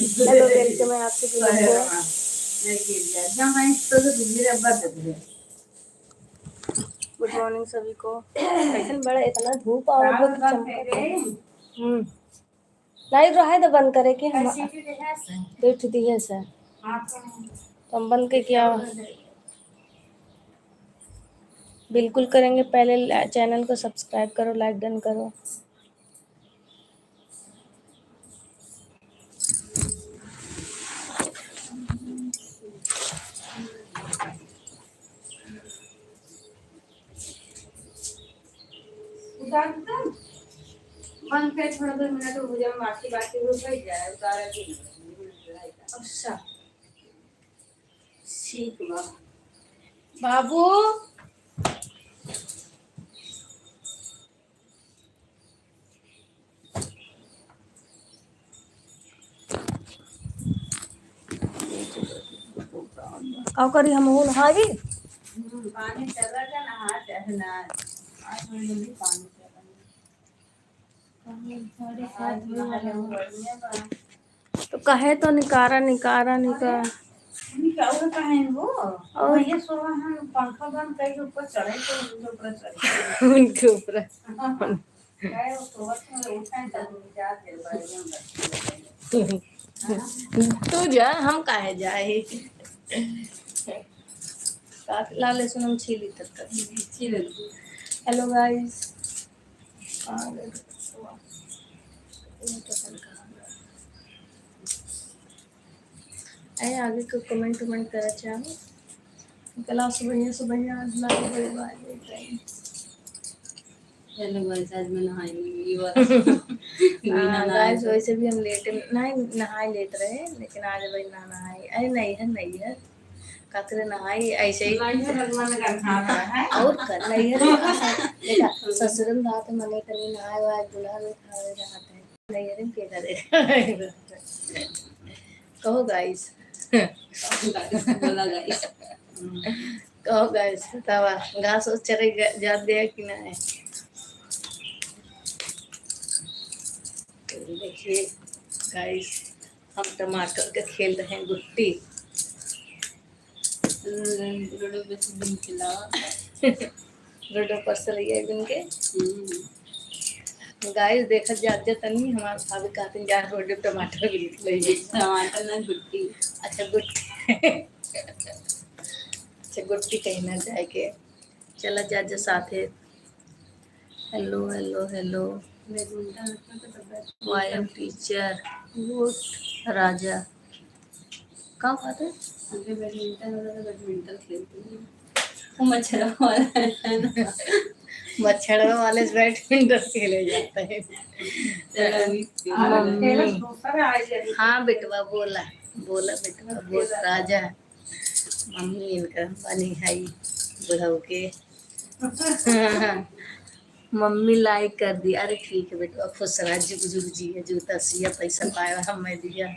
Hello welcome है आपके सभी को। गुड मॉर्निंग सभी को। कैसे बड़ा इतना धूप आओ चमका। लाइट रहा है तो बंद करे कि हम बैठ दी है सर, तो हम बंद के क्या बिल्कुल करेंगे। पहले चैनल को सब्सक्राइब करो, लाइक डन करो। बंद कर थोड़ा 2 मिनट हो जाए, बाकी बाकी हो जाए उतारा की। अच्छा ठीक बाबू। का करी हम हो नहागी। पानी चला का नहा चाहे ना आज मैं जल्दी पानी चला तो कहे तो निकारा निकारा निकारा निकारा कहे वो और ये सोवा हम पंखा बंद करके ऊपर चढ़े तो ऊपर चढ़े उनके ऊपर काय वो सोवा तो उठाए तो जा दे तू जा हम काहे जाए। लाल लहसुन हम छीली तक छील। हेलो गाइस, आगे को कमेंट वमेंट करे चाहो कला सुबह सुबह आज लाइव बड़ी बात देख रहे हैं। हेलो गाइस, आज मैं नहाई गाइस वैसे भी हम लेट नहीं नहाए लेट रहे, लेकिन आज भाई ना नहाई। अरे नहीं है काकरे नहाई ऐसे ही और कर नहीं है बेटा ससुर में रात मने कनी नहाए आज दूल्हा में खाए रात है नहीं है के करे कहो गाइस। बोला गाइस कहो गाइस तवा घास चरे जा दे कि ना है। देखिए गाइस हम टमाटर का खेल रहे हैं गुट्टी। रोडो पर से रही है के गाइस देखा जाते तनी हमारे भाभी कहते जा रोडो टमाटर भी ले टमाटर ना गुट्टी। अच्छा गुट्टी अच्छा गुट्टी कहना जाए के चला जा साथे। Hello hello hello I am teacher good राजा का बात है। बैडमिंटन खेलती हूँ मच्छरों वाले से बैडमिंटन खेले जाते हैं। हाँ बेटवा बोला बोला बेटवा बोल राजा मम्मी इनका बनी है बुढ़ऊ के मम्मी लाइक कर दी। अरे ठीक है बेटा खुश रहा जुग जुग जी है जूता सिया पैसा पाया हमें दिया।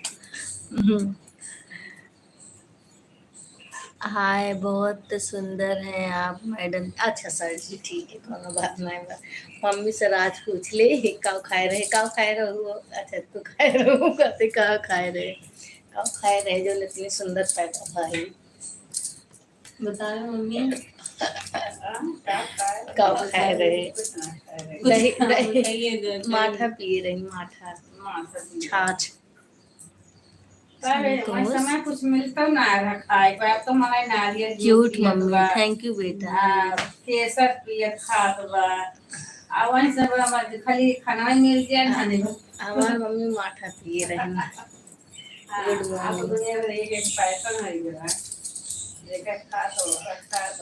हाय बहुत सुंदर हैं आप मैडम। अच्छा सर जी ठीक है कोनो बात नहीं बा। मम्मी से राज पूछ ले काव खाए रहे अच्छा तू खाए रहो कहते काव खाए रहे जो इतनी सुंदर पैदा भाई बताओ मम्मी काव खाए रहे दही माठा पिए रही माठा छाछ समय कुछ मिलता ना खाए तो मलाई नारियल क्यूट मम्मी थैंक यू बेटा। केसर पिए खात बा आ वहीं सब खाली खाना मिल जाए ना हमार मम्मी माठा पिए रही। गुड मॉर्निंग दुनिया में एक पैसा नहीं मिला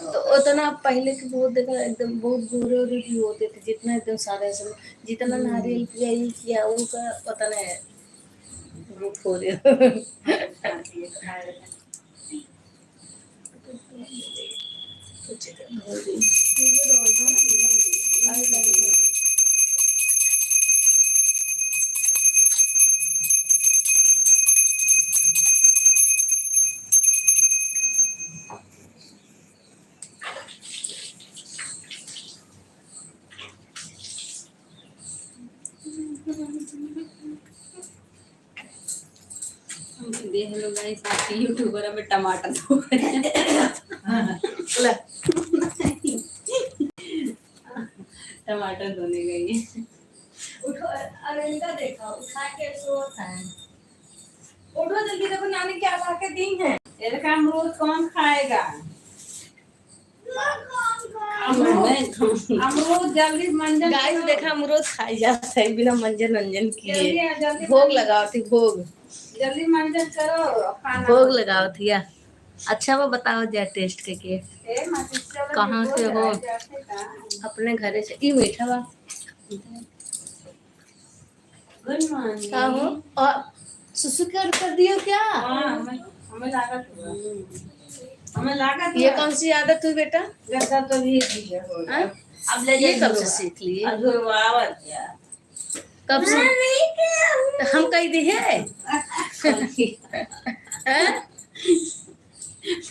तो उतना पहले के बहुत देखा एकदम बहुत गोरे भी होते थे जितना एकदम सारे सब जितना नारियल किया उनका पता नहीं गुट हो रहे चलो गाइस आपके यूट्यूबर में टमाटर दो टमाटर धोने गई उठो, अरे इनका देखो उठा के सोत है। उठो जल्दी, देखो नानी क्या ला के दी है। ये का अमरूद कौन खाएगा? अमरूद जल्दी मंजन। गाइस देखा अमरूद खाई जाता है बिना मंजन वंजन किए। जल्दी भोग लगाओ थी, भोग जल्दी मंजन करो खाना। भोग लगाओ थी या अच्छा वो बताओ जरा टेस्ट के कहाँ से हो? अपने घरे से ई मीठा बा। गुड मॉर्निंग क्या हो? और सुसु कर दियो क्या? हमें लागत ये कौन सी आदत हुई बेटा? जैसा तो ये हाँ? अब ले ये कब से सीख लिए? कब से? तो हम कही दी है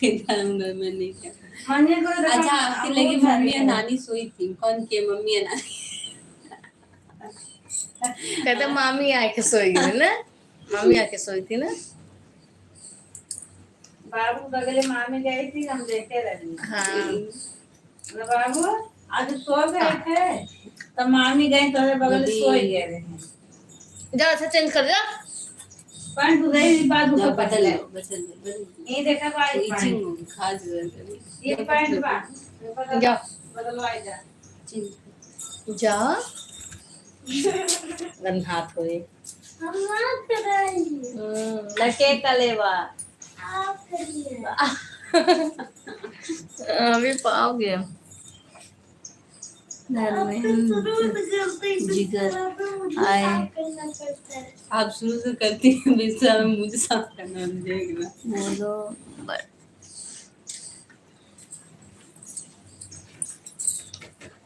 घर में नहीं क्या। अच्छा आपकी लगी मम्मी और नानी सोई थी, कौन के मम्मी और नानी? कहते मामी आके सोई थी ना, मामी आके सोई थी ना। बाबू बगले मामी गई थी, हम देखे रहे। हाँ बाबू आज सो गए थे तब मामी गई तो बगल सो गए रहे। जा अच्छा चेंज कर जा। पैंट उधर बाबू को बदल ये देखा भाई इचिंग खाज ये पैंट बा जा बदलवाई जा। जा गन हाथ होए हम बात कर रहे हैं। लड़के का लेवा आप करिए। अभी पाओगे जिगर आए। आप शुरू से करती हैं बिस्सा में मुझे साफ करना है, देखना बोलो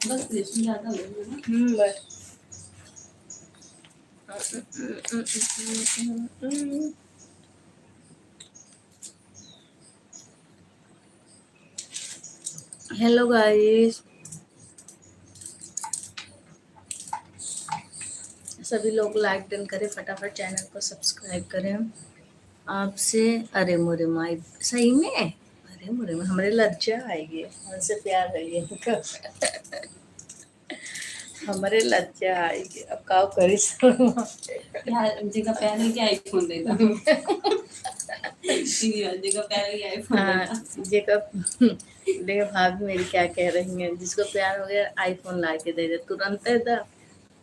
बस लेसन ज्यादा हो गया ना। हेलो गाइस, सभी लोग लाइक डन करें, फटाफट चैनल को सब्सक्राइब करें। आपसे अरे मोरे माई सही में, अरे मोरे में हमारे लज्जा आएगी, हमसे प्यार है हमारे लज्जा आएगी। अब का करी यार जगह पहले के आईफोन देता जगह पहले के आईफोन देखो भाभी मेरी क्या कह रही है, जिसको प्यार हो गया आईफोन ला के दे दे तुरंत है।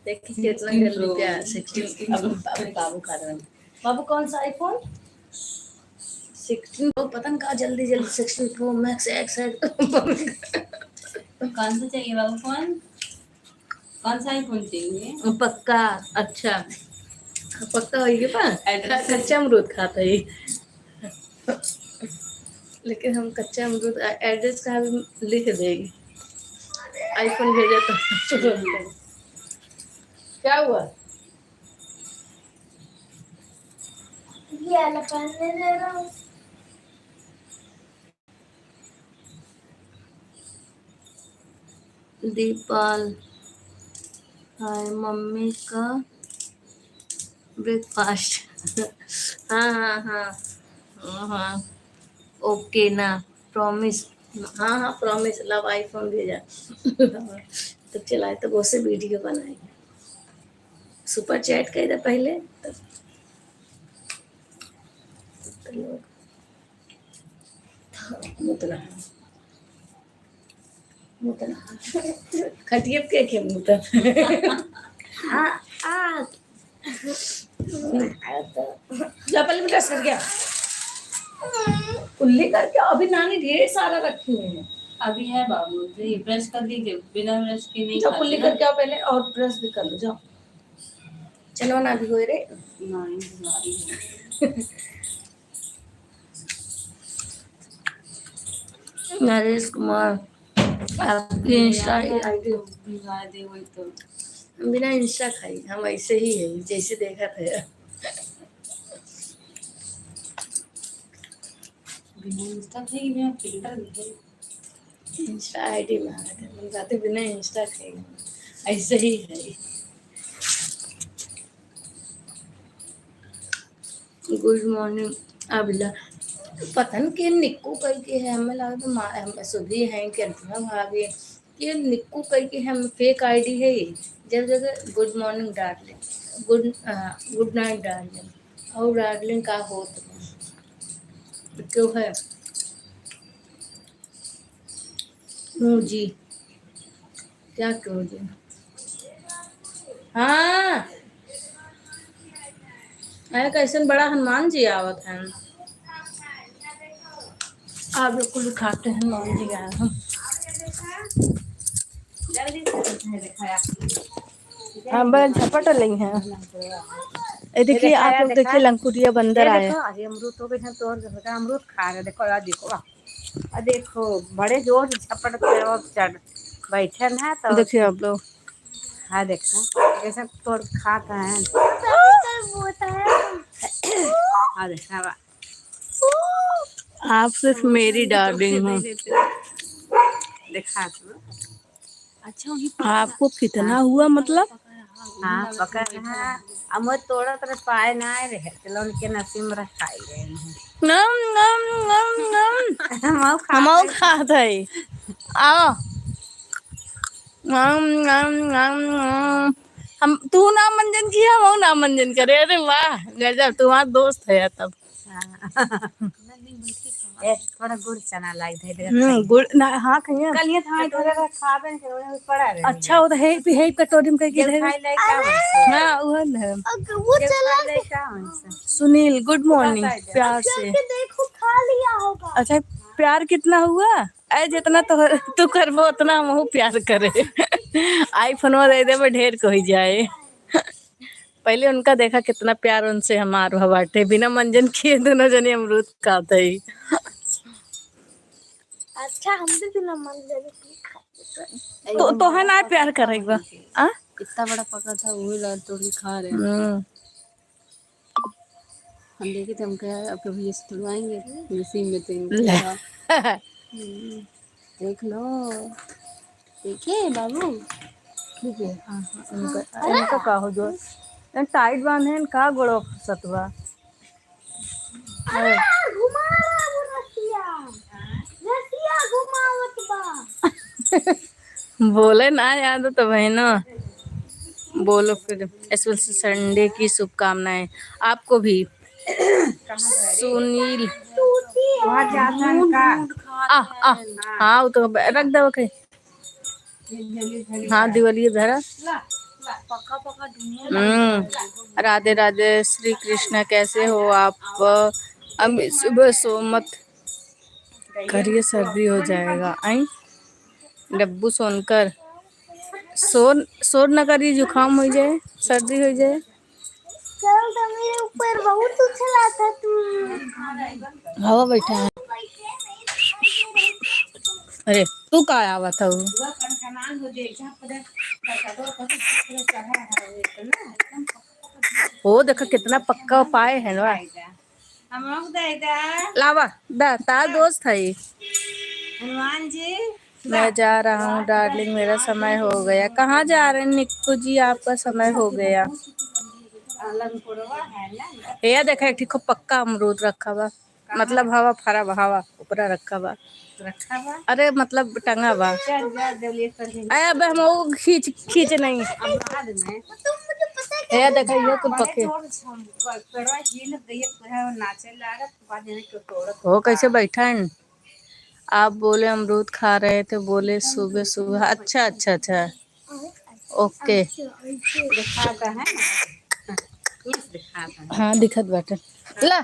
देखिए कितना जल्दी प्यार 16 बाबू खा रहे हैं। बाबू कौन सा आईफोन 16 प्रो, पता नहीं कहाँ जल्दी 16 प्रो मैक्स एक्स है। कौन सा चाहिए बाबू फोन? कौन सा आईफोन चाहिए? पक्का अच्छा पक्का होगी पा कच्चा अमरूद खाता है लेकिन हम कच्चा अमरूद एड्रेस का भी लिख देगी। आईफोन भेजा तो क्या हुआ? ये पहनने दे रहा हूँ। दीपाल हाय मम्मी का ब्रेकफास्ट हाँ हाँ हाँ हाँ ओके ना प्रॉमिस। हाँ हाँ प्रॉमिस लव आईफोन भेजा तो चलाए तो बहुत से वीडियो बनाएंगे। सुपर चैट कर दे पहले तब लोग मुतला खटिए के मुतल पहले भी टच कर गया कुल्ली करके। अभी नानी ढेर सारा रखी हुई है। अभी है बाबू जी ब्रश कर दीजिए, बिना ब्रश के नहीं जाओ कुल्ली करके आओ पहले और ब्रश भी कर लो। जाओ चलो ना भी हो रे नरेश कुमार आपकी इंस्टा आईडी भिजवा दे वही तो। बिना इंस्टा खाई हम ऐसे ही है जैसे देखा था। बिना इंस्टा खाई बिना फिल्टर दिखे इंस्टा आईडी में हम जाते बिना इंस्टा खाई ऐसे ही है। गुड मॉर्निंग अब पता नहीं कि निक्कू करके है, हमें लगा तो हम सुधी है कि अंजना भाभी है, कि निक्कू करके हम फेक आईडी है ये। जब जगह good morning darling, good night darling, और डार्लिंग का हो तो क्यों है जी, क्या क्यों जी। हाँ अरे कैसे बड़ा हनुमान जी आवत है, आप बिल्कुल खाते हैं हनुमान जी आए हम। हाँ बड़े झपट रही हैं। ये देखिए आप लोग, देखिए लंकुटिया बंदर आए। अरे अमरूद हो गए हैं, तो अमरूद खा रहे, देखो यार, देखो देखो बड़े जोर से झपट चढ़ बैठे हैं। तो देखिए आप लोग, हाँ देखा कैसे तोड़ खाता है। हाँ देखा, आप सिर्फ मेरी डार्लिंग हो। देखा तो अच्छा आपको कितना हुआ मतलब? हाँ पकड़ रहा, अमरूद तोड़ा तो पाए ना रहे, चलो उनके नसीब में खाई गए नम नम नम नम हम खात है। आओ नम नम नम नम। हम तू नाम मंजन किया, हम नाम मंजन करे। अरे वाह गजब, तुम्हारा दोस्त है तब। थोड़ा गुड़ चना लाई थे, गुड़ ना, हाँ कहिए कल ये था थोड़ा खा बन के पड़ा रहे। अच्छा वो तो है कटोरी में कहीं खाई ले का हाँ वो है। वो चला ले का सुनील गुड मॉर्निंग, प्यार से देखो खा लिया होगा। अच्छा प्यार कितना हुआ? अरे जितना तो तू करबो उतना हम प्यार करे। आईफोन दे दे ढेर कोई जाए। पहले उनका देखा कितना प्यार उनसे हमार बाटे, बिना मंजन किए दोनों जने अमरूद खाते ही। अच्छा हम भी बिना मंजन तो है ना प्यार करेगा। आ इतना बड़ा पका था, वही ला तोड़ खा रहे हैं। हम देखे थे, हम क्या अब कभी ऐसे तुड़वाएंगे नसीब में तो देख लो, देखिए बाबू। ठीक है इनका का हो जो टाइट बांधे का गोड़ो सतवा। बोले ना याद तो बहना, बोलो फिर। स्पेशल संडे की शुभकामनाएं आपको भी। सुनील हाँ वो तो रख दो कहीं। हाँ दिवाली धरा। राधे राधे श्री कृष्ण, कैसे हो आप? अब सुबह सो मत करिए, सर्दी हो जाएगा। आई डब्बू सोनकर, शोर न करिए, जुकाम हो जाए, सर्दी हो जाए। कल तो मेरे ऊपर बहुत उछला था तू। हवा बैठा है। अरे तू का आवा था वो देखा कितना पक्का पाए है ना। लावा दा तार दोस्त है हनुमान जी। मैं जा रहा हूँ डार्लिंग, मेरा समय हो गया। कहाँ जा रहे हैं निक्कू जी, आपका समय हो गया। ये देखा एक ठीक पक्का अमरूद रखा हुआ, मतलब हवा फरा हवा ऊपर रखा हुआ। अरे मतलब टंगा बा। अरे अब हम वो खींच नहीं। ये देखा ये कुछ पक्के वो कैसे बैठा है। आप बोले अमरूद खा रहे थे, बोले सुबह सुबह। अच्छा अच्छा अच्छा ओके। हाँ दिखत बाटे। ला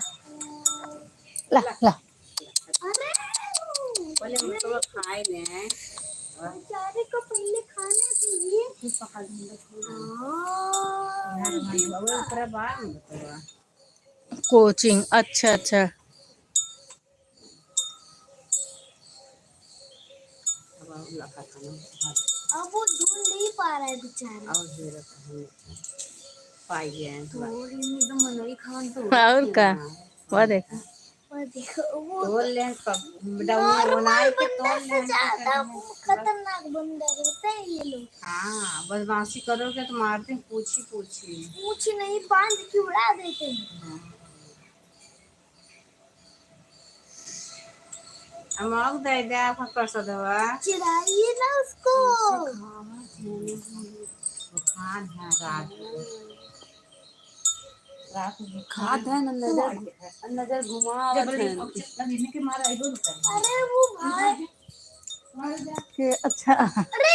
ला ला बेचारे को पहले खाने दीजिए। कोचिंग अच्छा अच्छा। अब वो ढूंढ नहीं पा रहा है बेचारा। और का वो देखा खतरनाक बंदर होते हैं ये लोग। हाँ बदमाशी करोगे तो मारते हैं, पूछी पूछी पूछ नहीं, बांध के उड़ा देते हैं। अमोक दे दे फकर सदवा चिढ़ाइए ना उसको। खान है रात रात में खात है ना, नजर घुमावत है अरे वो भाई के अच्छा। अरे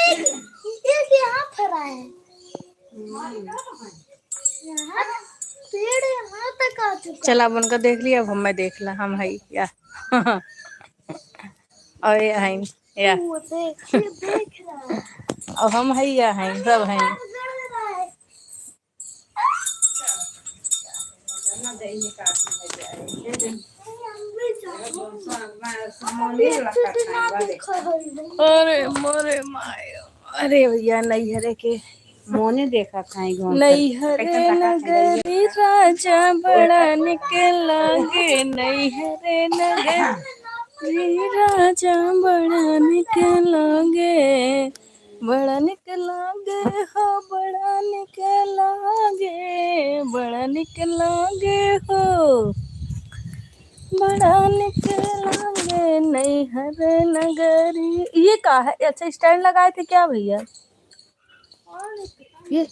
एक यहाँ फरा है, यहाँ पेड़ यहाँ तक आ चुका। चला बन का देख लिया, अब हम मैं देख ला हम है या और ये है या वो देख रहा है। और हम है या है सब है। अरे मोरे माय, अरे भैया नैहरे के मोने देखा खाई घूम नैहरे नगरी राजा बड़ा निकल लागे, नैहरे नगरी राजा बड़ा निकल लागे, बड़ा निकल लागे हो, बड़ा निकल लागे, बड़ा निकल लागे हो, बड़ा निकल लागे नैहरे नगरी। ये का है? अच्छा स्टैंड लगाए थे क्या भैया? ये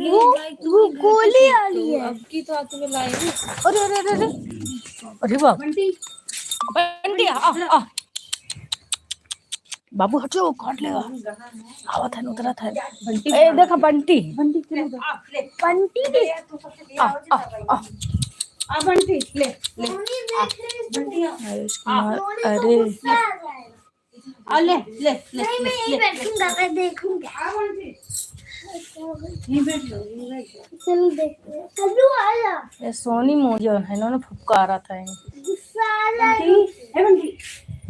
वो गोली वाली है। अब की तो आते में लाई। अरे अरे अरे अरे अरे बाप बंटी बंटी आ बाबू हटो, काट लेगा। आवत है उतरा था बंटी। ए देखा बंटी बंटी बंटी दे आ आ आ बंटी ले आयुष कुमार। अरे आ ले ले ले नहीं मैं यहीं बैठूंगा, मैं देखूंगा। ये बैठ लो चलो देखते हैं। कल्लू आया, ये सोनी मोजन है, इन्होंने फुफकारा था। गुस्सा आ जाएगा, बंटी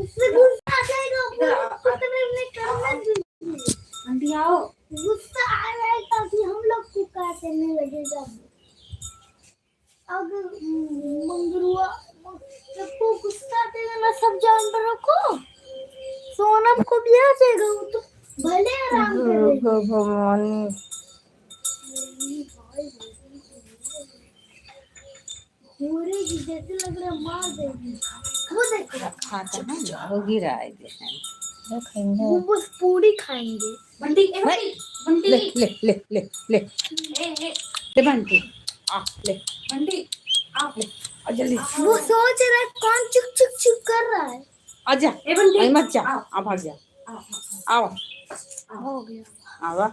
उससे गुस्सा आ जाएगा। उसको तो हमने करना चाहिए। बंटी आओ गुस्सा आ जाएगा कि हम लोग को काटने लगेगा। अगर मंगरुआ सबको गुस्सा देगा ना, सब जानवरों को, सोनम को भी आ जाएगा। वो तो भले आराम करेगा। भगवान पूरे की जैसे लग रहा है मार देगी। वो देखो खाता है हो गिरा है जैसे वो बस पूरी खाएंगे। बंटी बंटी ले ले ले ले ले ले बंटी आ ले बंटी आ ले आ जल्दी। वो सोच रहा है कौन चुक चुक चुक कर रहा है। आजा ए बंटी मत जा आ भाग जा आओ हो गया। आवा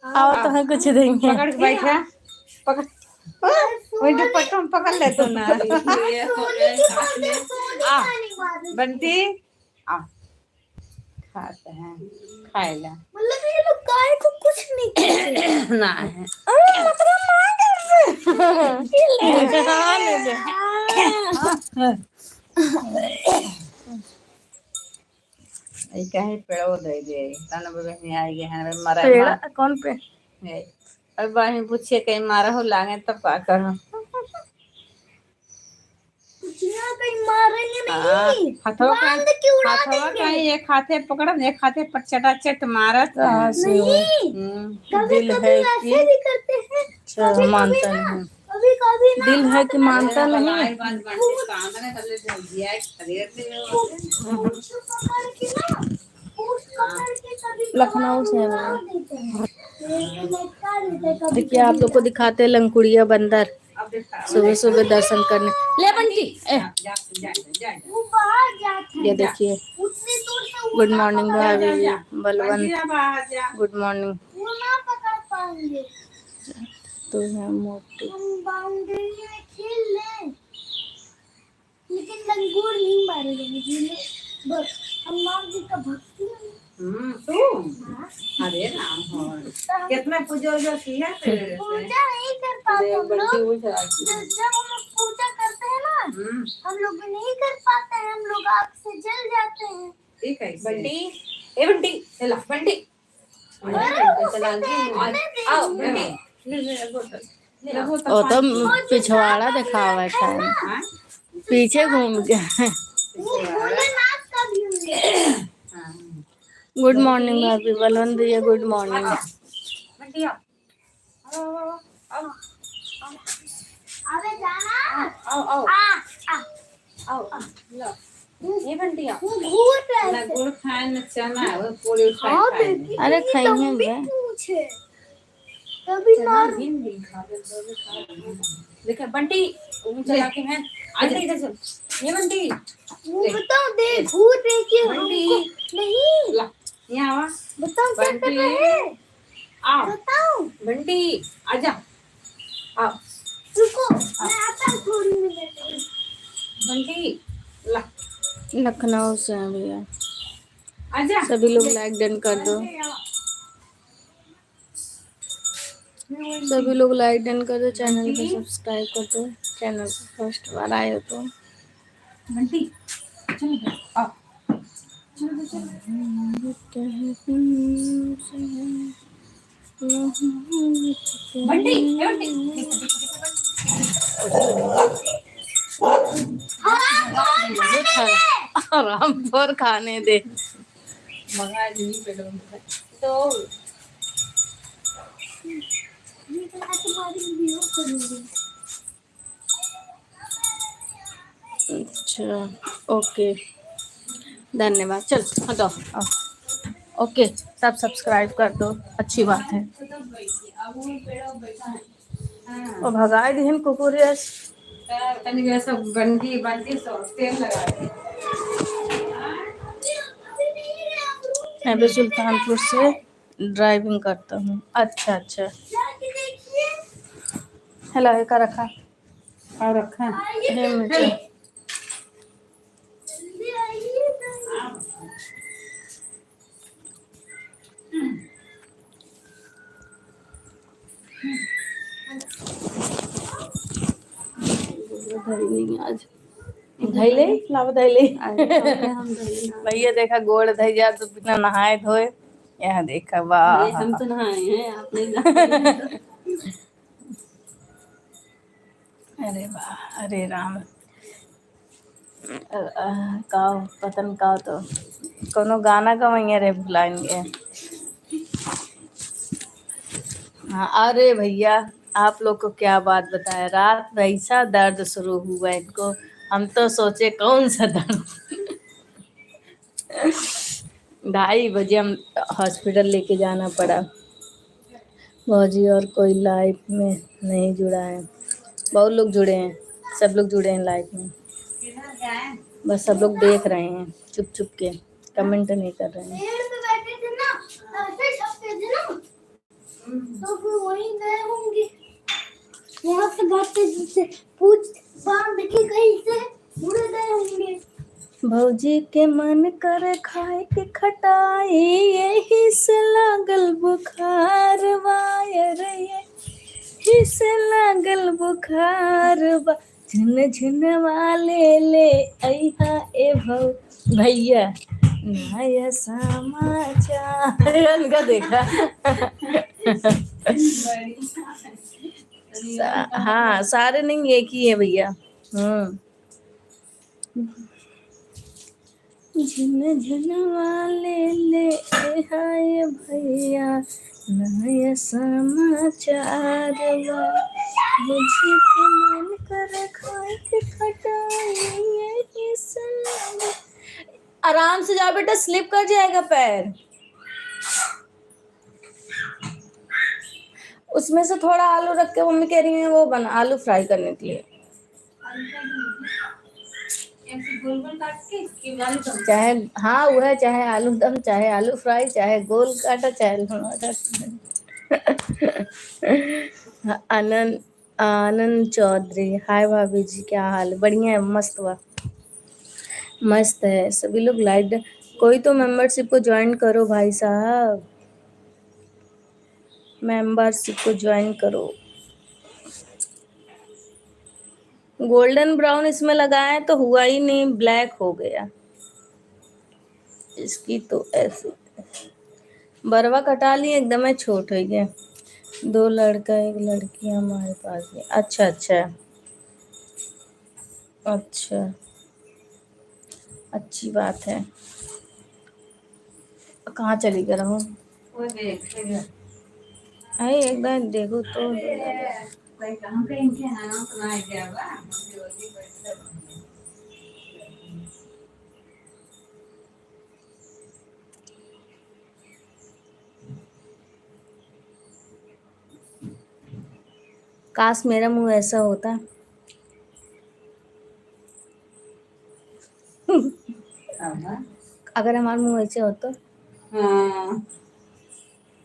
आओ तो है कुछ देंगे। पकड़ के बैठा पकड़ वही तो पकड़ ले तो ना आ बंटी आ खाते हैं खाएला मतलब ये लोग गाय को कुछ नहीं कहते। ना है कहीं पेड़ो दे दे तने बहनी आई गए हैं मरा पेड़ कौन पे? अब बहनी पूछिए कहीं मारा हो लागे तब का करो यहाँ कहीं मारेंगे नहीं। हथवा बांध के उड़ा देंगे। कहीं एक हाथे पकड़ एक हाथे पर चटाचट मारत नहीं कभी दिल कभी है ऐसे भी करते हैं। अच्छा मानता नहीं, कभी कभी ना दिल है कि मानता नहीं। पूछ पकड़ के ना, पूछ पकड़ के कभी लखनऊ से है वो। उड़ा देते हैं। लटका देते हैं कभी। देखिए आप लोग को दिखाते हैं लंकुड़िया बंदर सुबह सुबह दर्शन करने। ले बंटी वो बाहर जाते हैं। ये देखिए उतनी दूर से वो गुड ना मॉर्निंग पकड़ भाभी जी, पाएगा। Balwant good morning. वो ना पकड़ पाएंगे। तो है मोटी हम बाउंड्री में खेल लें, लेकिन लंगूर नहीं मारेंगे। बस हम नाम जी का भक्ति है। अरे राम हो कितना पूजा किया पूजा नहीं कर पाते हम लोग। जब हम लोग पूजा करते हैं ना, हम लोग भी नहीं कर पाते हैं। हम लोग आग से जल जाते हैं। ठीक है बंटी ए बंटी चला बंटी आओ बंटी वो तो पिछवाड़ा दिखावा है, पीछे घूम गया। वो भोलेनाथ का भी है। गुड मॉर्निंग भाभी, बलवंत भैया गुड मॉर्निंग। बंटी आओ अबे जाना। आओ आओ आओ आओ लो ये बंटी आओ भूत है ना गुड़ खाए ना चना वो पूरी खाए हाँ खाए बेटी अरे तेरी खाइए तंबी बे। पूछे तभी चना मार भिंडी खा ले तो भी खा देखा बंटी तुम चला के मैं आज इधर चल ये बंटी वो बताओ दे भूत है कि बंटी हमको नहीं ला यहाँ आवा बताओ क्या कर बंटी रहे हैं आओ बताओ बंटी आजा आओ रुको मैं आता हूँ थोड़ी मिनट में बंटी ला लखनऊ से हैं भैया। आजा सभी लोग लाइक डन कर दो। सभी लोग लाइक डन कर दो। चैनल को सब्सक्राइब कर दो। चैनल पर फर्स्ट बार आए हो तो बंटी चलो आओ चलो चलो बंटी ये बंटी आराम पर खाने दे। मंगा नहीं पे तो ये तो तुम्हारी वीडियो करूंगी अच्छा ओके धन्यवाद। चल हटो आओ। ओके सब सब्सक्राइब कर दो। अच्छी बात है। और भगाए दिहन कुकुरियस। तनी के सब बंटी बंटी सब तेल लगा दे मैं भी सुल्तानपुर से ड्राइविंग करता हूँ। अच्छा अच्छा हेलो एक रखा और रखा है मुझे। जल्दी आइए आज धैले लाभ धैले भैया देखा गोड़ धैया तो बिना नहाए धोए। यहाँ देखा वाह हम तो नहाए हैं आप नहीं नहाए अरे वाह अरे राम का पतन का तो कोनो गाना गवैया रे भुलाएंगे। हाँ अरे भैया आप लोग को क्या बात बताया रात में ऐसा दर्द शुरू हुआ इनको। हम तो सोचे कौन सा दर्द 2:30 बजे हम हॉस्पिटल लेके जाना पड़ा। भौजी और कोई लाइफ में नहीं जुड़ा है। बहुत लोग जुड़े हैं। सब लोग जुड़े हैं लाइफ में। बस सब लोग देख रहे हैं चुप चुप के कमेंट नहीं कर रहे हैं। पेड़ पे बैठे थे ना ऐसे छपते थे ना तो फिर वहीं गए होंगे वहां से बातें जिससे पूछ बांध के कहीं से उड़ गए होंगे। भौजी के मन करे खाए के खटाई यही से लागल बुखार वायर यही से लागल बुखार बा झिन झिन वाले ले अइहा ए भैया नया समाचार इनका देखा हाँ सारे नहीं एक ही है भैया। झिन झिन वाले ले हाय भैया नया समाचार मुझे के मन कर खाए के खटाई यही सलाम। आराम से जाओ बेटा स्लिप कर जाएगा पैर। उसमें से थोड़ा आलू रख के मम्मी कह रही है वो बना आलू फ्राई करने के लिए। चाहे हाँ वो है चाहे आलू दम चाहे आलू फ्राई चाहे गोल काटा चाहे आनंद आनंद चौधरी हाय भाभी जी क्या हाल है। बढ़िया है मस्त हुआ मस्त है। सभी लोग लाइक कोई तो मेंबरशिप को ज्वाइन करो भाई साहब। मेंबरशिप को ज्वाइन करो। गोल्डन ब्राउन इसमें लगाए तो हुआ ही नहीं ब्लैक हो गया इसकी तो ऐसे बरवा कटा ली एकदम छोट हो गया। 2 लड़का 1 लड़की हमारे पास है। अच्छा अच्छा अच्छा अच्छी बात है। कहाँ चली गया रहो वो देख अरे एक बार देखो तो कहीं हम कहीं के ना तो ना गया बा रोजी बैठे काश मेरा मुंह ऐसा होता। अब अगर हमारा मुंह ऐसे हो तो, हां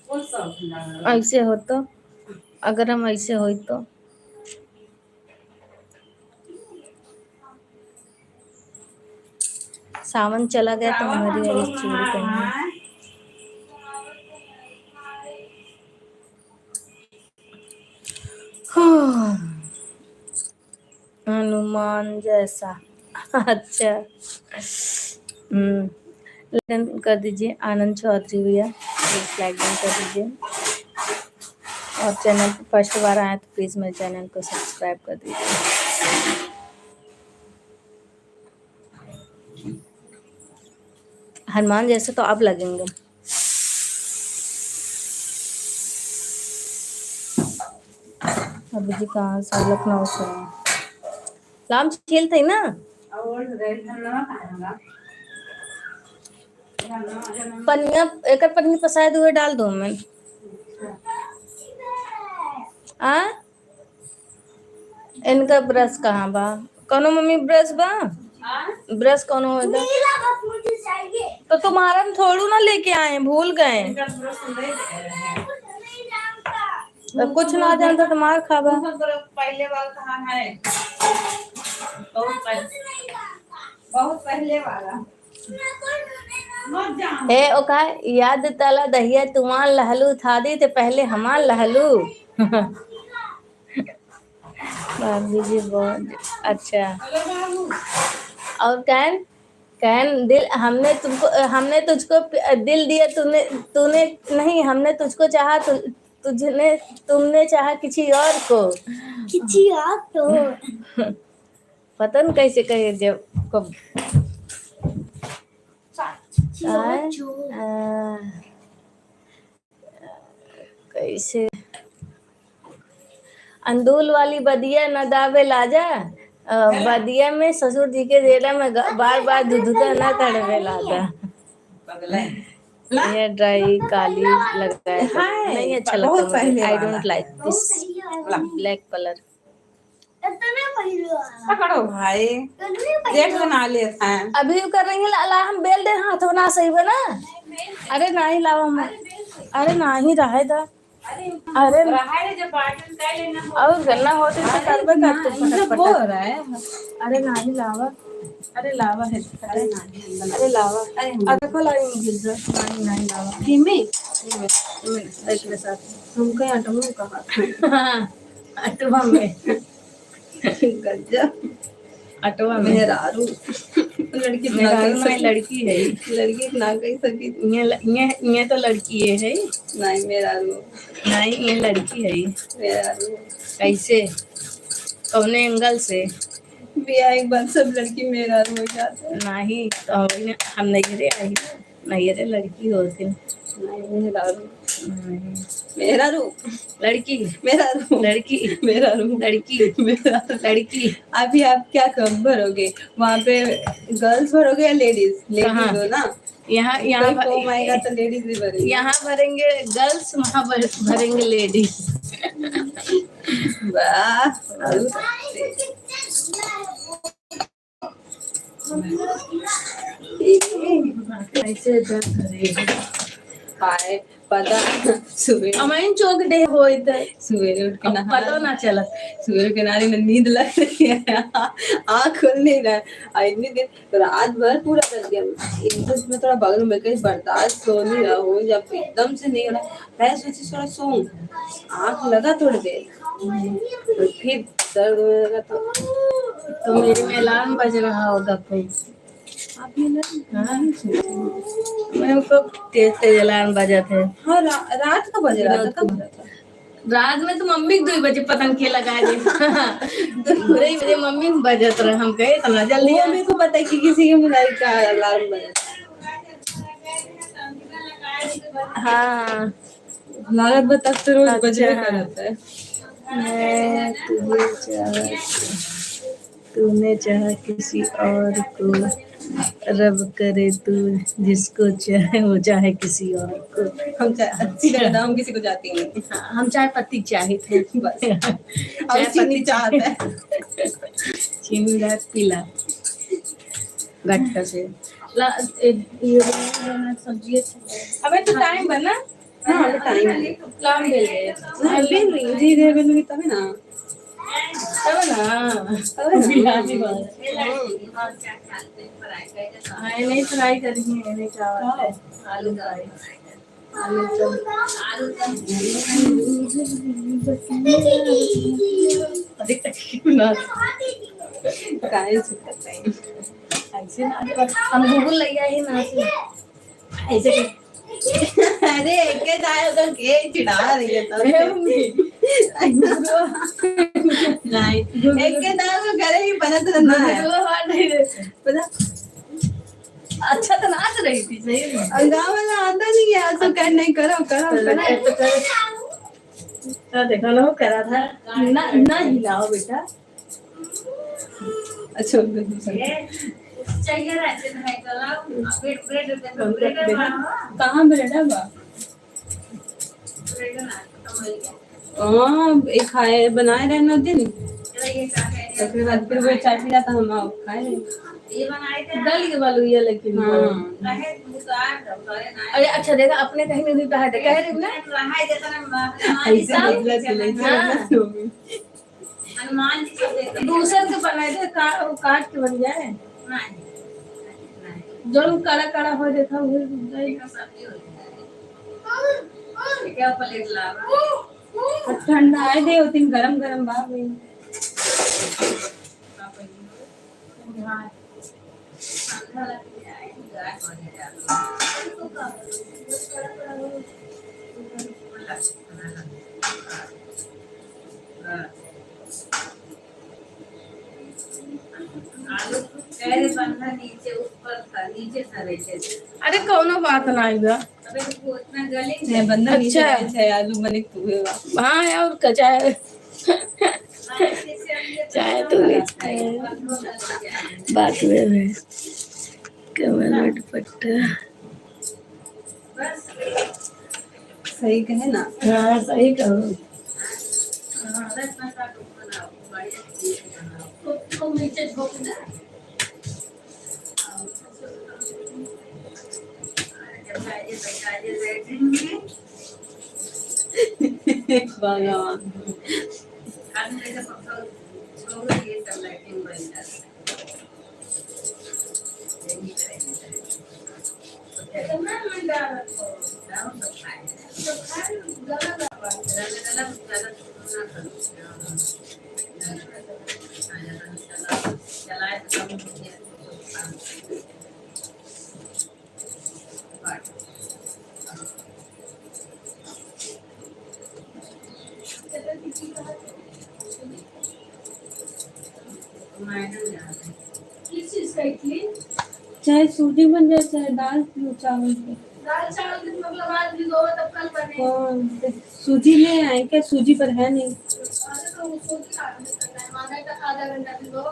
वो सब ना ऐसे हो तो, अगर हम ऐसे हो तो सावन चला गया तो हमारी वाली चूड़ी पहनी। हनुमान जैसा। अच्छा। लाइक कर दीजिए आनंद चौधरी भैया, प्लीज लाइक कर दीजिए। और चैनल पर फर्स्ट बार आए तो प्लीज़ मेरे चैनल को सब्सक्राइब कर दीजिए। हनुमान जैसे तो अब लगेंगे। अभी जी कहाँ से? लखनऊ से। लाम खेल थे ना और रहना खाएगा पनिया, एक पन्नी पसायद हुए डाल दो मैं। आ इनका ब्रश कहाँ बा? कौनो मम्मी ब्रश बा? ब्रश कौन हो? मुझे चाहिए। तो तुम्हारा हम थोड़ू ना लेके आए, भूल गए। तो कुछ ना जानता तुम्हारा खाबा। पहले वाला कहाँ है? बहुत पहले वाला मत जान हे ओका याद तला दहिया तुमान लहलू था दी ते पहले हमार लहलू। भाभी जी बहुत अच्छा। और कहन कहन दिल हमने तुझको दिल दिया, तूने नहीं, हमने तुझको चाहा, तुमने चाहा किसी और को। किसी और तो पता नहीं कैसे कहे जब कब कैसे अंदुल वाली बदिया न दावे लाजा। बदिया में ससुर जी के डेरा में बार बार दुधुता न तड़वे लागा। ये ड्राई काली लगाया था। नहीं अच्छा लगता मुझे। I don't like this black colour. पकड़ो भाई, देख बना लेते हैं। अभी कर रही है ला हम बेल दे हाथ होना सही बना। अरे नहीं लावा हम, अरे नहीं रहे था। अरे जो बाटन का लेना और गन्ना होते तो करबे कर तू फटक हो फटक। रहा है। अरे नहीं लावा, अरे लावा है, अरे लावा, अब देखो लाई गिर जा। नहीं लावा धीमे एक के साथ हम कहीं अटमू कहा अटवा में गजब अटवा में मेहरारू लड़की ना मेरा कही मैं सकी, लड़की है। लड़की ना कही सकी। ये तो लड़की है नहीं मेहरारू, नहीं ये लड़की है। मेहरारू कैसे कौने एंगल से? ब्याह एक बार सब लड़की मेहरारू हो जाते हैं। नहीं तो हम नैहरे आई, नैहरे लड़की होती। नहीं मेहरारू, नहीं, मेहरारू लड़की मेहरारू, लड़की मेहरारू, लड़की मेहरारू। लड़की। अभी आप क्या कब भरोगे वहाँ पे? गर्ल्स भरोगे या लेडीज? कहाँ? लेडीज हो ना। यहाँ कोई फॉर्म आएगा तो लेडीज भी भरेंगे। यहाँ भरेंगे गर्ल्स, वहाँ भरेंगे लेडीज। वाह ऐसे हाय पता सुबह अमाइन चौक डे होए थे सवेरे उठ के नहा, पता ना चलत। सवेरे के नारी में नींद लग रही है, आँख खुल नहीं रहा है। इतनी देर रात भर पूरा कर दिया। एकदम में थोड़ा बगल में कहीं बर्दाश्त हो नहीं रहा हो, जब एकदम से नहीं हो रहा मैं सोची थोड़ा सोऊं, आँख लगा थोड़ी देर तो फिर दर्द होने लगा। तो मेरे में अलार्म बज रहा होगा कोई। आपने मेरे को तेज तेज अलार्म बजा थे। हाँ रात का बज रहा था। कब बजा था? रात में तो मम्मी 2 बजे पतंग के लगा दी। 2 बजे मम्मी बजत रहे, हम कहे इतना जल्दी। वो मेरे को पता है कि किसी के मोबाइल का अलार्म बजा। हाँ भारत बतख तो रोज बजने का रहता है। मैं तुझे चाहा, तूने चाहा किसी और को, रब करे तू जिसको चाहे वो चाहे किसी और को। हम हम किसी को जाती नहीं। हाँ, हम चाय पत्ती चाहे थे बस और चीनी चाहता है। चीनी डाल पीला गट्टा से ला ये सब्जी। अबे तो टाइम बना। हाँ टाइम प्लान दे दे जी दे बेलूंगी तभी ना। तब ना बिलाने वाला नहीं फ्राई करेंगे नहीं चावल आलू फ्राई आलू अधिक बना ऐसे ना हम गूगल लग ही ना ऐसे अरे के जाए तो के चिढ़ा रही है तो नहीं एक के दाल को करे ही पता तो ना है पता अच्छा तो नाच रही थी सही में गाँव वाला आता नहीं है तो कर नहीं करो तो देखो ना वो करा था ना ना हिलाओ बेटा। अच्छा चाहिए रहते हैं कहाँ ब्रेड है बा हाँ एक खाए बनाए रहना दिन तो फिर बाद फिर वो चाय पी जाता हम खाए दल के बालू ये लेकिन अरे अच्छा देखा अपने कहीं में भी कहा था कह रही ना दूसरे के बनाए थे काट के बन जाए जो कड़ा कड़ा हो देखा ठंडा आए दे तीन गरम गरम बाप नीचे ऊपर था नीचे था अरे कोनो बात ना आएगा बंदा नीचे है आलू बने हाँ और कचाए चाय तो बात में कमर दुपट्टा सही कहे ना। हाँ सही कहो नीचे भगवान चाहे सूजी बन जाए चाहे दाल चावल मतलब आज भी दो तब कल बने सूजी ले आए क्या सूजी पर है नहीं आधा घंटा भी दो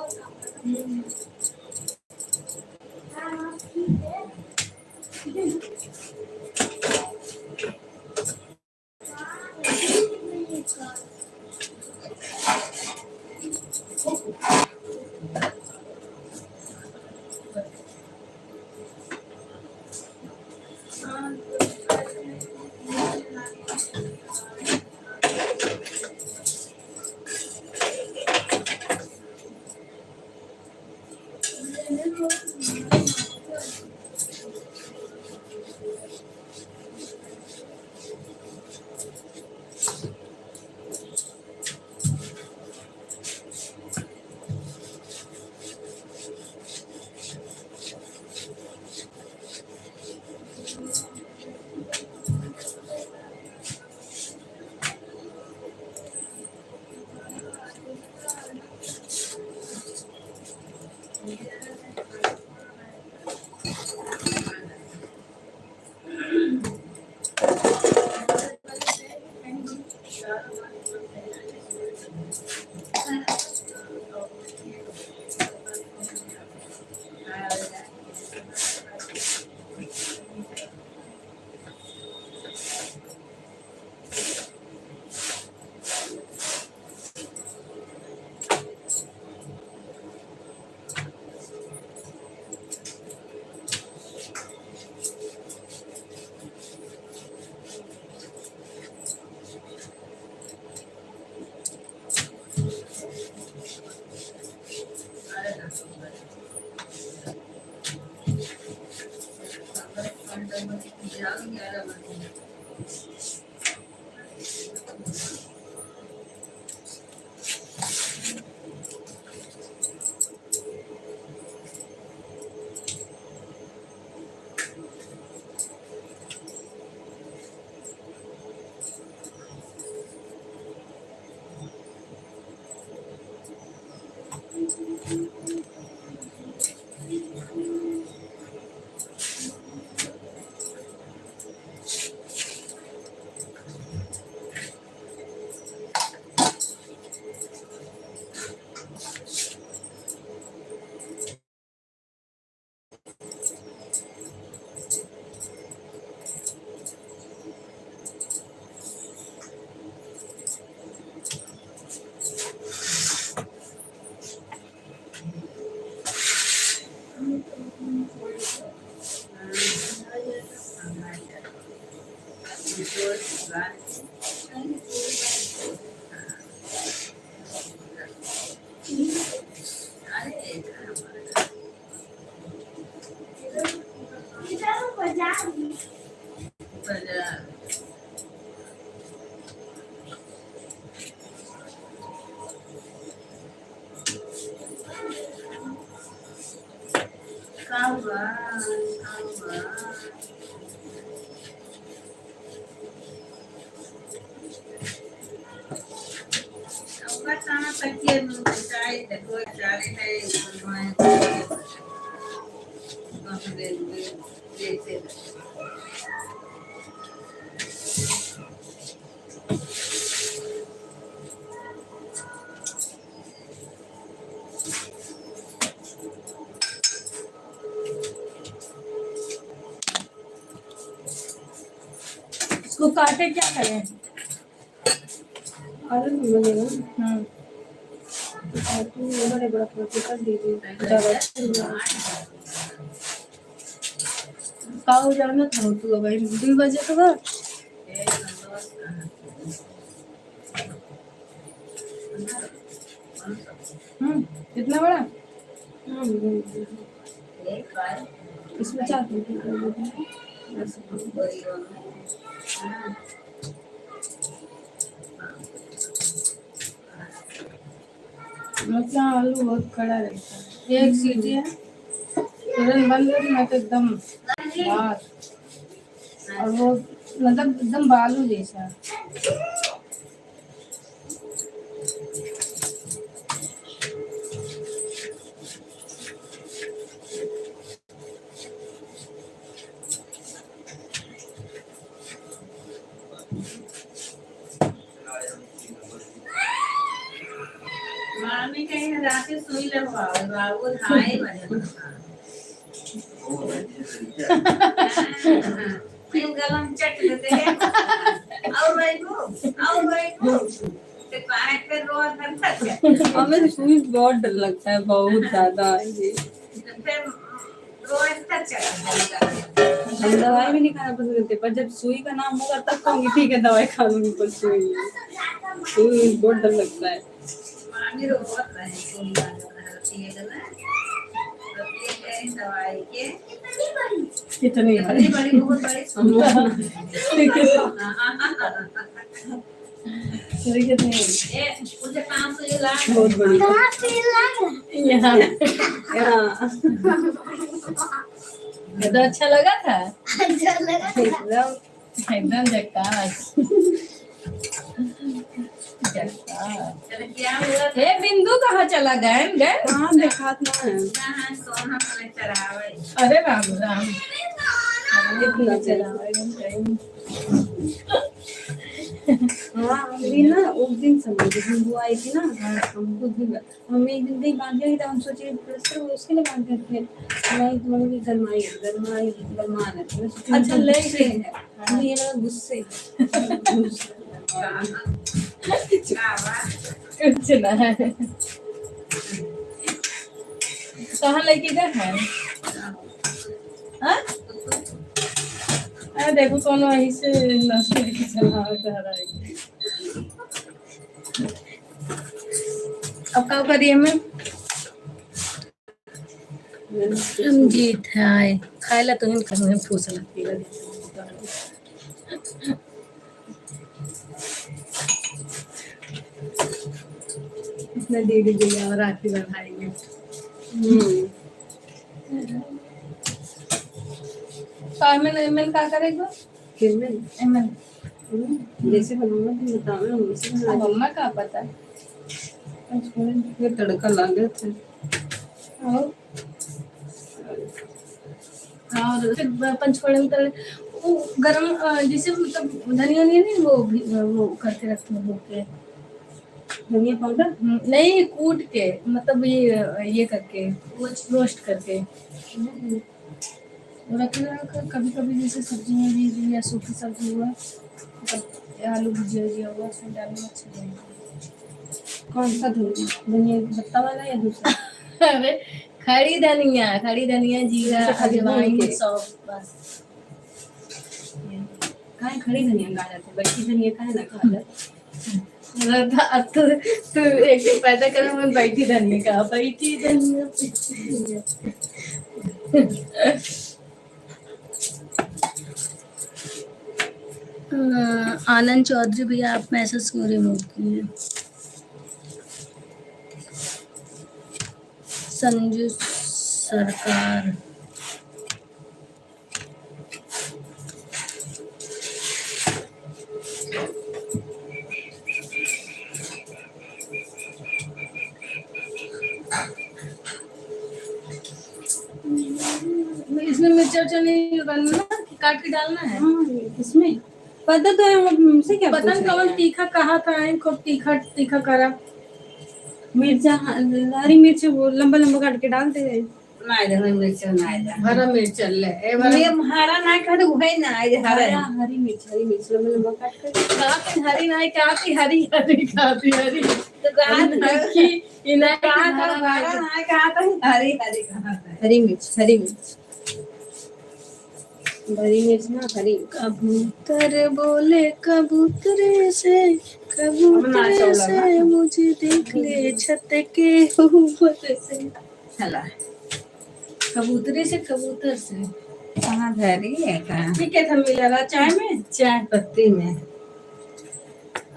इसको काटे क्या करें? बड़े बड़ा कर दीजिए। काऊ जाना था तू भाई 2 बजे तो घर इतना बड़ा इसमें 4 मतलब आलू बहुत कड़ा रहता है। एक सीटी है तुरंत बन गई मैं तो एकदम बात और वो मतलब एकदम बालू जैसा। मामी कहीं रात सुई लगवाओ बाबू हाय फिर गलम चट देते हैं और भाई को ते पाए पे रो करता है। हमें सुई बहुत डर लगता है बहुत ज्यादा ये फिर रो करता है। हम दवाई भी नहीं खाना पसंद करते पर जब सुई का नाम होगा तब कहूँगी ठीक है दवाई खा लूंगी पर सुई बहुत डर लगता है। मामी रो बहुत रहे सुई दवाई के कितनी बड़ी बहुत बड़ी मुझे 500 लाख बहुत बड़ी यहाँ तो अच्छा लगा था एकदम झकास। ए बिंदु कहाँ चला गए? हाँ देखा था। अरे राम राम इतना चलावे हाँ अभी ना उस दिन समझ बिंदु आई थी ना हम खुद भी हम एक दिन भी बांध दिया था। हम सोचे उसके लिए बांध देते नहीं तुम्हारे भी गरमाना अच्छा ले ये लगा गुस्से कुछ ना है कहाँ लेके गए हैं? अरे देखो कौन वहीं से नर्सरी की चला कर रहा है। अब क्या करिए मैं जी था खाए ला तो हम फूस लगती है। अपना दीदी भैया और राखी बढ़ाएंगे। तो एमएल क्या करेगा? एमएल जैसे बनाना तुम बताओ ना, वैसे बना दो। मम्मा का पता है। ये तड़का लगे थे। और फिर पंचफोड़न में वो गरम जैसे मतलब धनिया नहीं वो करके रखते हैं भून के। धनिया पाउडर नहीं, कूट के, मतलब ये करके रोस्ट करके रखना। कभी कभी जैसे सब्जी में भी या सूखी सब्जी हुआ, मतलब आलू भुजिया हुआ, उसमें डालना अच्छा लगेगा। कौन सा धनिया पत्ता वाला या दूसरा? अरे खड़ी धनिया जीरा अजवाइन सौंफ बस। काहे खड़ी धनिया खा जाते, बैठी धनिया काहे ना खा जाते? तो एक दिन पैदा करो मैं बैठी धनिया का, बैठी धनिया। आनंद चौधरी भैया आप मैसेज क्यों रिमूव किए? संजू सरकार इसमें मिर्चा नहीं करना ना, कि काट के डालना है? इसमें पता तो है, मुझसे क्या पता नहीं कौन तीखा कहा था, खूब तीखा करा। मिर्चा हरी मिर्च वो लंबा लंबा काट के डालते हैं। नहीं दे मिर्च नहीं दे, हरा मिर्च ले ए ये हरा ना काट उहे ना ये हरा हरी मिर्च लंबा लंबा काट के काफी हरी नहीं काफी हरी तो गात की इना कहा था हरा ना कहा था हरी कहा था हरी मिर्च ना हरी। कबूतर बोले कबूतरे से मुझे देख ले छत के ऊपर से। चला कबूतर से कहाँ धरी है कहाँ? ठीक है, था मिला चाय में, चाय पत्ती में।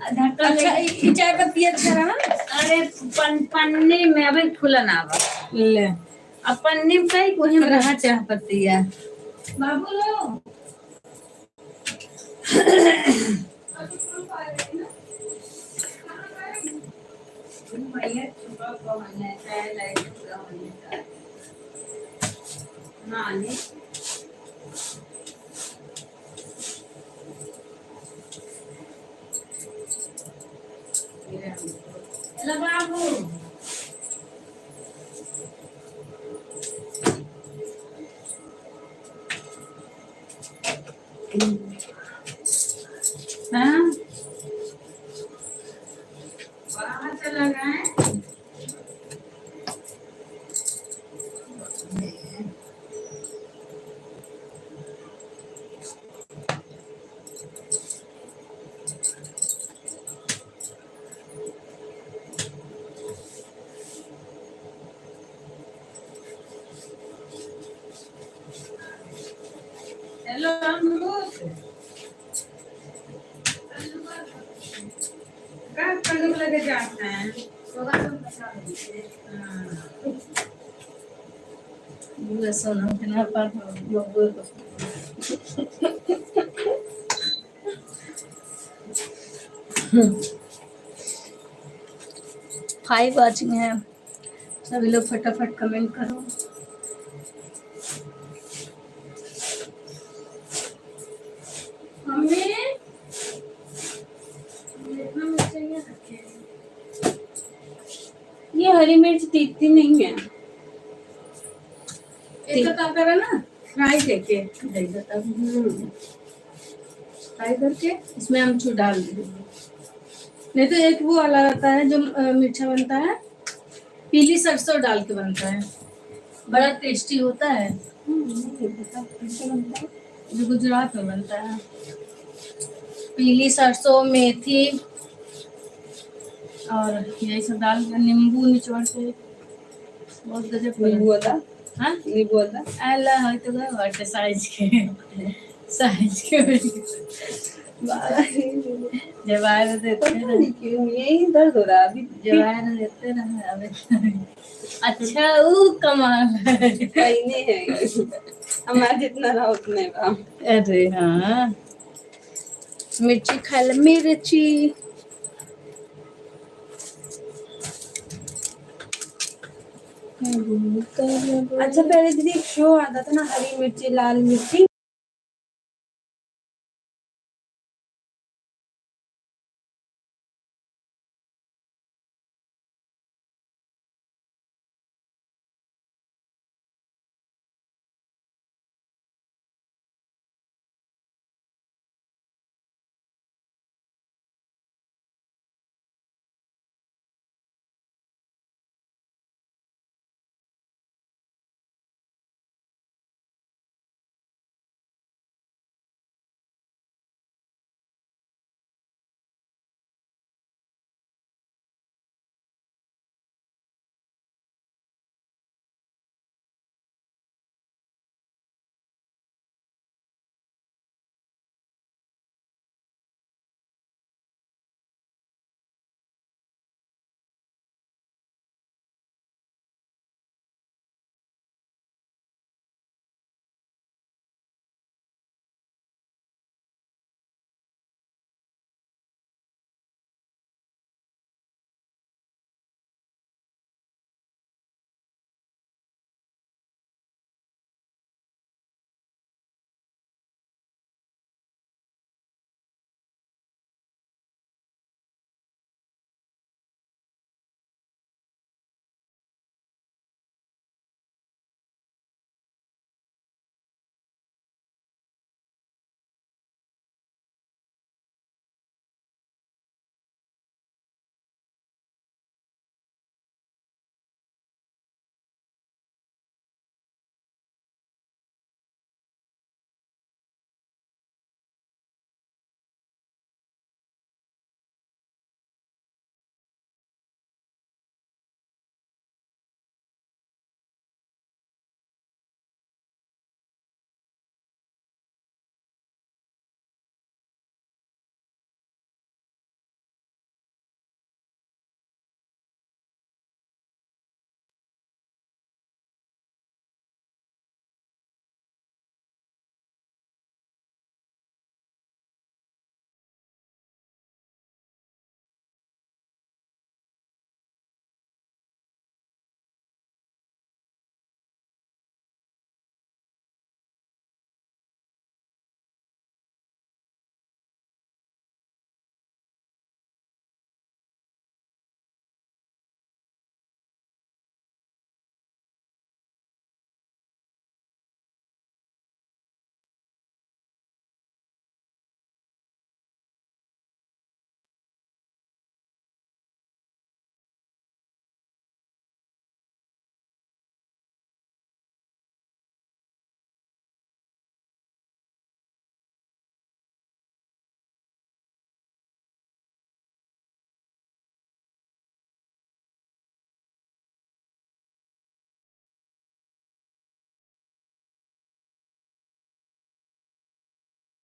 अच्छा ये चाय पत्ती अच्छा रहा। अरे पन्नी में अभी खुला ना आवा ले अब पन्नी में कहीं कोई रहा चाय पत्ती है बाबू लो। बाबू हाँ बाहर चला गए। हेलो अमरूद कल लगे जाते हैं सोना कितना पर लोग 5 वाचिंग है, सभी लोग फटाफट कमेंट करो। मम्मी ये हरी मिर्च तीखी नहीं है। एक का करा ना फ्राई करके फ्राई करके इसमें अमचूर डाल दीजिए। नहीं तो एक वो वाला रहता है जो मीठा बनता है, पीली सरसों डाल के बनता है, बड़ा टेस्टी होता है, जो गुजरात में बनता है। पीली सरसों मेथी और यही सब डाल के नींबू निचोड़ के बहुत गजब नींबू वाला हाँ नींबू वाला अल्लाह है तो गए वाटे साइज के साइज के जवान देते ना, क्यों यही दर्द हो रहा है अभी? जवान देते ना हमें। अच्छा वो कमाल है। नहीं है हमारा जितना रहा उतना ही रहा। अरे हाँ, मिर्ची खा ले मिर्ची। अच्छा पहले दीदी एक शो आता था ना, हरी मिर्ची लाल मिर्ची,